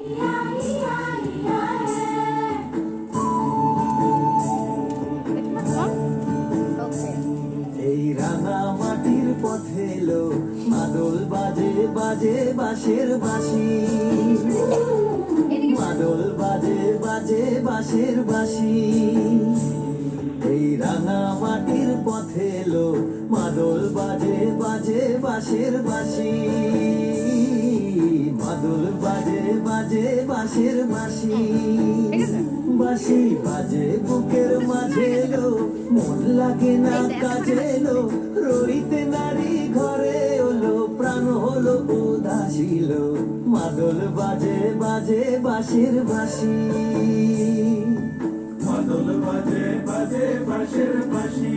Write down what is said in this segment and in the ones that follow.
এই রাঙা মাটির পথে এলো মাদল বাজে বাজে বাঁশের বাঁশি, মাদল বাজে বাজে বাঁশের বাঁশি। এই রাঙা মাটির পথে এলো মাদল বাজে বাজে বাঁশের বাঁশি, মাদল বাজে বাজে বাঁশের বাঁশি। বাঁশি বাজে বুকের মাঝে এলো, মন লাগে না কাজে এলো, রইতে নারী ঘরে হলো, প্রাণ হলো উদাসীল। মাদল বাজে বাজে বাঁশের বাঁশি, মাদল বাজে বাজে বাঁশের বাঁশি।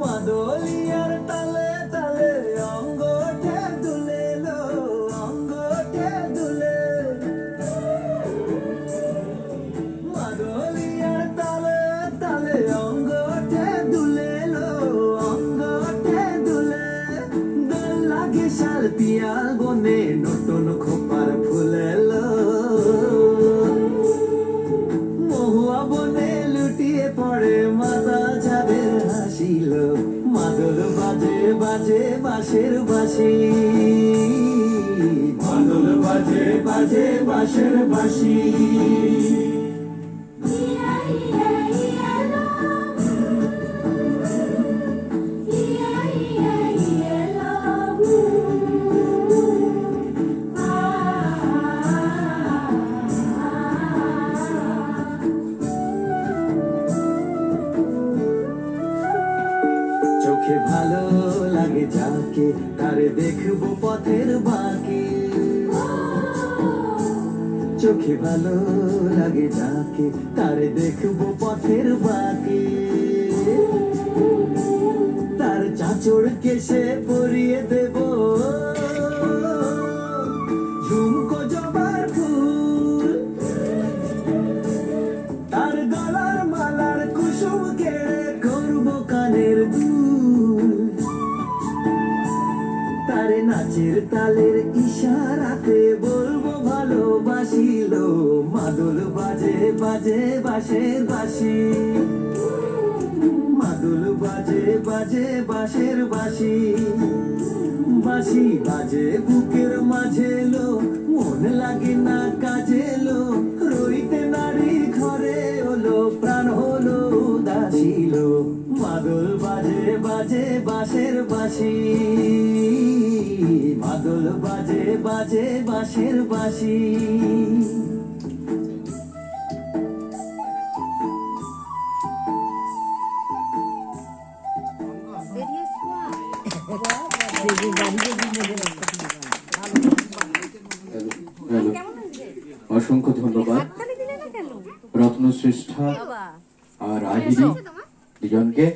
মাদলিয়ার তালে তালে অঙ্গটে দুলে লো, অঙ্গটে দুলে। মাদলিয়ার তালে তালে অঙ্গটে দুলে লো, অঙ্গটে দুলে। দোল লাগে শাল পিয়াল বনে নতুন খোপার ফুলে লো, মহুয়া বনে লুটিয়ে পড়ে মাথা যাদের হাসিল। মাদল বাজে বাজে বাঁশের বাঁশি, মাদল বাজে বাজে বাঁশের বাঁশি। চোখে ভালো লাগে যাকে তারে দেখবো পথের বাঁকে, চোখে ভালো লাগে যাকে তারে দেখবো পথের বাঁকে। তার চাঁচড় কেশে পরিয়ে দেব ঝুমকো জবার ফুল, তার গলার মালার কুসুম কেড়ে করবো কানের দুল। তারে নাচের তালের ইশারাতে বলবো ভালোবাসিল। মাদল বাজে বাজে বাঁশের বাঁশি, মাদল বাজে বাজে বাঁশের বাঁশি। বাঁশি বাজে বুকের মাঝে এলো, মন লাগে না কাজে এলো, রইতে নারী ঘরে হলো, প্রাণ হলো উদাসীল। মাদল বাজে বাজে বাঁশের বাঁশি, মাদল বাজে বাজে বাঁশের বাঁশি। অসংখ্য ধন্যবাদ রত্নশ্রেষ্ঠা আর আহিরি দুজনকে।